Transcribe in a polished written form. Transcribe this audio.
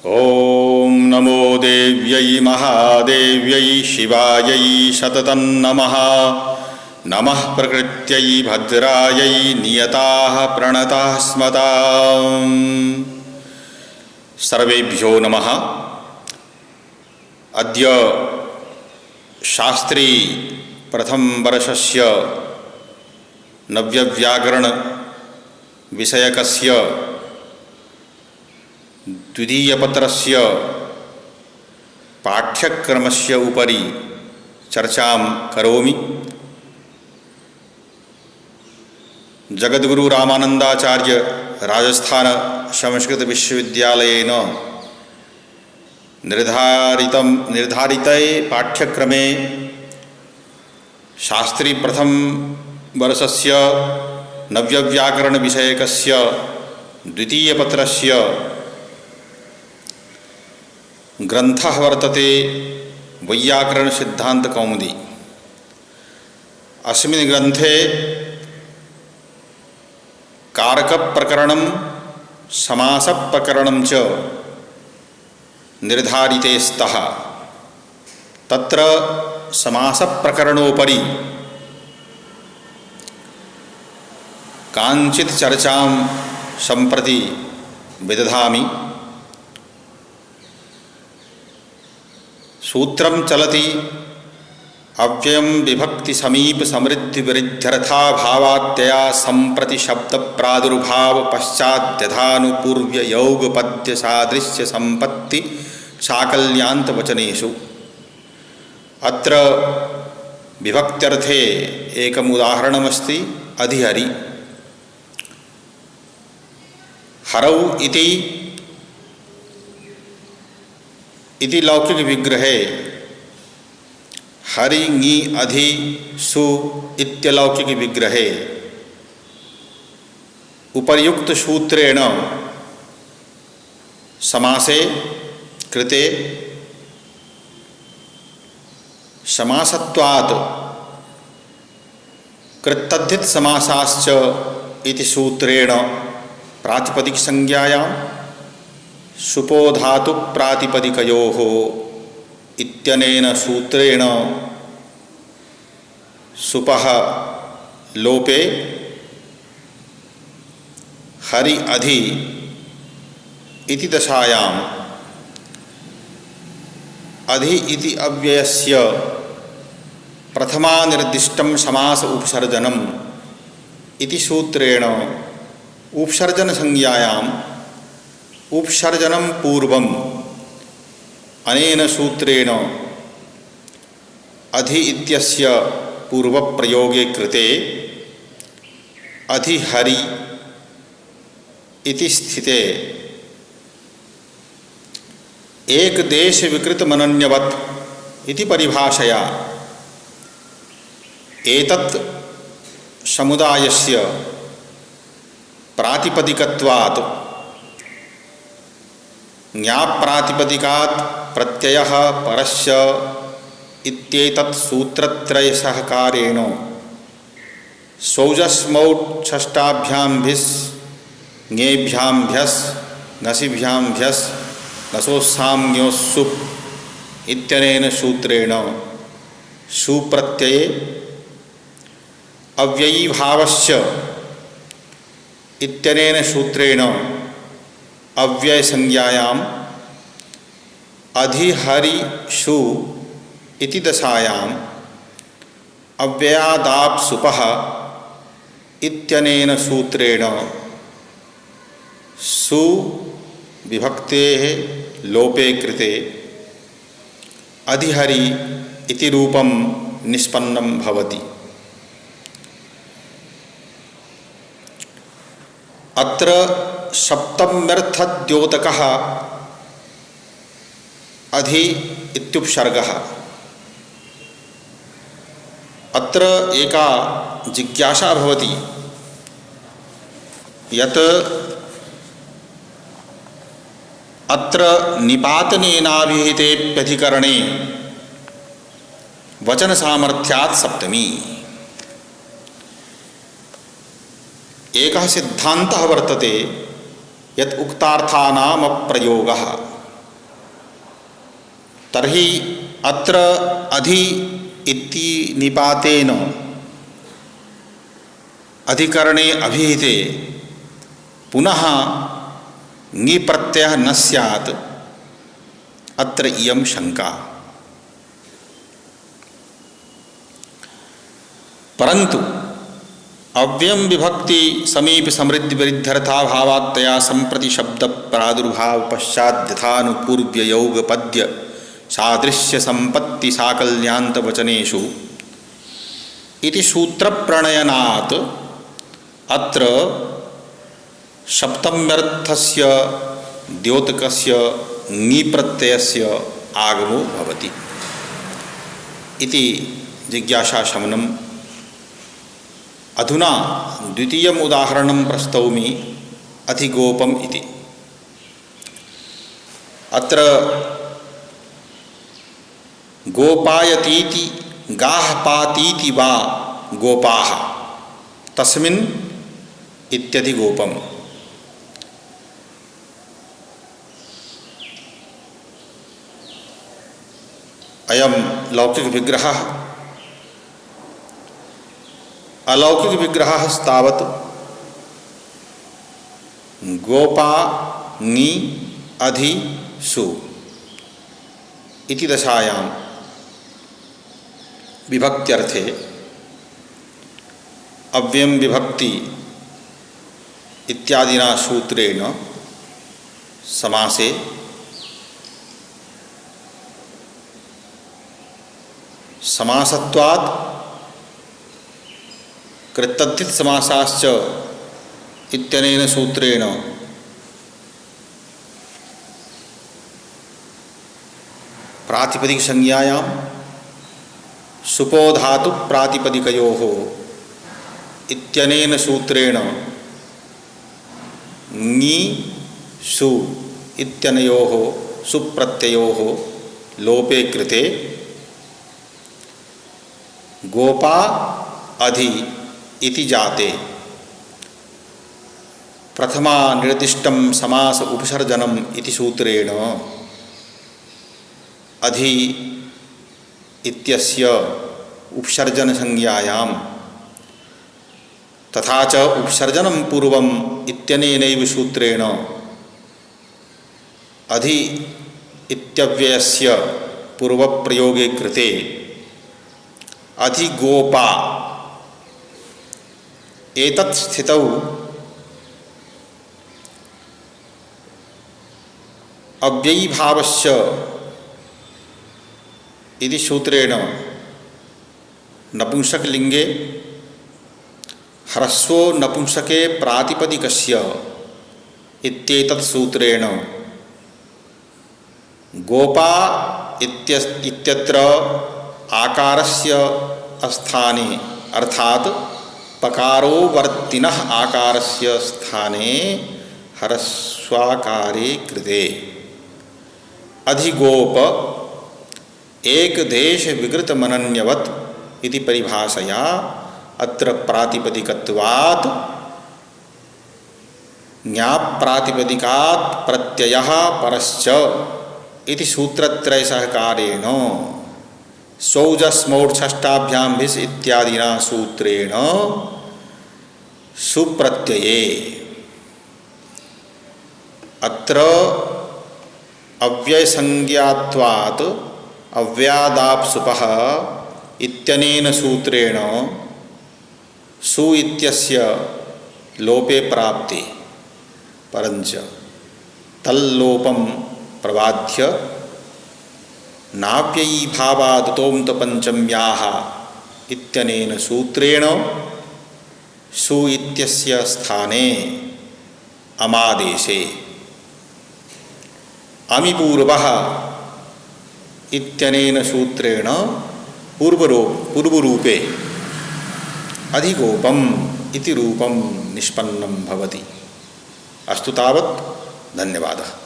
ओम नमो देव्यै महादेव्यै शिवायै सततं नमः। नमः प्रकृत्यै भद्रायै नियताः प्रणताः स्मताम्। सर्वेभ्यो नमः। अद्य शास्त्री प्रथम वर्षस्य नव्यव्याकरण विषयकस्य द्वितीयपत्रस्य पाठ्यक्रमस्य उपरि चर्चां करोमि। जगद्गुरु रामानन्दाचार्य राजस्थान संस्कृत विश्वविद्यालयेन निर्धारिते पाठ्यक्रमे शास्त्री प्रथम वर्षस्य नव्यव्याकरण विषयकस्य द्वितीयपत्रस्य ग्रंथः वर्तते वैयाकरण सिद्धांत कौमुदी। अस्मिन् ग्रंथे कारक प्रकरणं समास प्रकरणं च निर्धारिते स्तः। तत्र समास प्रकरणोपरि काञ्चित् चर्चां सम्प्रति विदधामि। सूत्रं चलति अव्ययं विभक्ति समीप समृद्धि विरुद्ध्यर्था भावात्यया संप्रति शब्द प्रादुर्भाव पश्चाद्यथानुपूर्व्य योग पद्य सादृश्य संपत्ति साकल्यान्त वचनेषु। अत्र विभक्त्यर्थे एकम् उदाहरणमस्ति अधिहरि। हरौ इति लौकिक विग्रहे हरि ङि अधि सु इत्यलौकिक विग्रहे उपर्युक्त सूत्रेण समासे कृते समासत्वात् कृत्तद्धित समासाश्च इति सूत्रेण प्रातिपदिक संज्ञायां सुपो धातु प्रातिपदिकयोः इत्यनेन सूत्रेण सुपः लोपे हरि अधि इति दशायां अधि इति अव्ययस्य प्रथमा निर्दिष्टं समास उपसर्जनम् इति सूत्रेण उपसर्जन संज्ञायां उपसर्जनं पूर्वम् अनेन सूत्रेण अधि इत्यस्य पूर्वप्रयोगे कृते अधिहरि इति स्थिते एकदेश विकृत मनन्यवत् इति परिभाषया एतत् समुदायस्य प्रातिपदिकत्वात् ज्ञाप्रातिपदिकात् प्रत्ययः परस्य इत्येतत् सूत्रत्रय सहकारेण सौजस्मौट् षष्ठाभ्यां भिस् ङेभ्यां भ्यस् घसिभ्यां भ्यस् घसोस्साम्योस्सुप् इत्यनेन सूत्रेण सुप्रत्यये अव्ययीभावस्य इत्यनेन सूत्रेण अव्यय संज्ञायां अधिहरिषु इति दशायां अव्ययादाप् सुपः इत्यनेन सूत्रेण सु विभक्तेः लोपे कृते अधिहरि इति रूपं निष्पन्नं भवति। अत्र सप्तम्यर्थद्योतकः अधि इत्युपसर्गः। अत्र एका जिज्ञासा भवति यत् अत्र निपातनेनाभिहितेऽप्यधिकरणे वचन सामर्थ्यात् सप्तमी। एकः सिद्धान्तः वर्तते यत् उक्तार्थानाम् अप्रयोगः तर्हि अत्र अधि इति निपातेन अधिकरणे अभिहिते पुनः ङि प्रत्ययः न स्यात्, अत्र इयं शंका। परंतु अव्ययम विभक्ति समीप समृद्धि विरुद्धर्था भावात्तया संप्रति शब्द प्रादुर्भाव पश्चात् यथानुपूर्व्य योग पद्य सादृश्य संपत्ति साकल्यान्त वचनेषु इति सूत्र प्रणयनात् अत्र सप्तम्यर्थस्य द्योतकस्य ङि प्रत्ययस्य आगमो भवति इति जिज्ञासाशमनम्। अधुना द्वितीयम् उदाहरणं प्रस्तौमि अधिगोपम् इति। अत्र गोपायतीति गाः पातीति वा गोपाः तस्मिन् इत्यधिगोपम्। अयं लौकिक विग्रहः। अलौकिक विग्रहः तावत् गोपा ङि अधि सु इति दशायां विभक्त्यर्थे अव्ययम विभक्ति इत्यादिना सूत्रेण समासे समासत्वात् कृत्तद्धित समासाश्च इत्यनेन सूत्रेण प्रातिपदिक संज्ञायां सुपो धातु प्रातिपदिकयोः इत्यनेन सूत्रेण ङि सु इत्यनयोः सुप्रत्ययोः लोपे कृते गोपा अधि इति जाते प्रथमा निर्दिष्टं समास उपसर्जनम् इति सूत्रेण अधि इत्यस्य उपसर्जन संज्ञायां तथा च उपसर्जनं पूर्वम् इत्यनेनैव सूत्रेण अधि इत्यव्ययस्य पूर्वप्रयोगे कृते अधिगोपा एतत् स्थितौ अव्ययीभावस्य इति सूत्रेण नपुंसकलिंगे ह्रस्वो नपुंसके प्रातिपदिकस्य इत्येतत् सूत्रेण गोपा इत्यत्र आकारस्य स्थाने अर्थात पकारोवर्तिनः आकारस्य स्थाने ह्रस्वाकारे कृते अधिगोप एकदेश विकृत मनन्यवत् इति परिभाषया अत्र प्रातिपदिकत्वात् ज्ञाप्रातिपदिकात् प्रत्ययः परश्च इति सूत्रत्रय सहकारेण सौजस्मौर्षष्ठाभ्यां भिस् इत्यादिना सूत्रेण सुप्रत्यये अत्र अव्ययसंज्ञात्वात् अव्यादाप्सुपः इत्यनेन सूत्रेण सु इत्यस्य लोपे प्राप्ते परञ्च तल्लोपं प्रबाध्य नाप्ययीभावादतोऽन्तपञ्चम्याः इत्यनेन सूत्रेण सु इत्यस्य स्थाने अमादेशे अमिपूर्वः इत्यनेन सूत्रेण पूर्वरूपे अधिगोपम् इति रूपं निष्पन्नं भवति। अस्तु तावत्, धन्यवादः।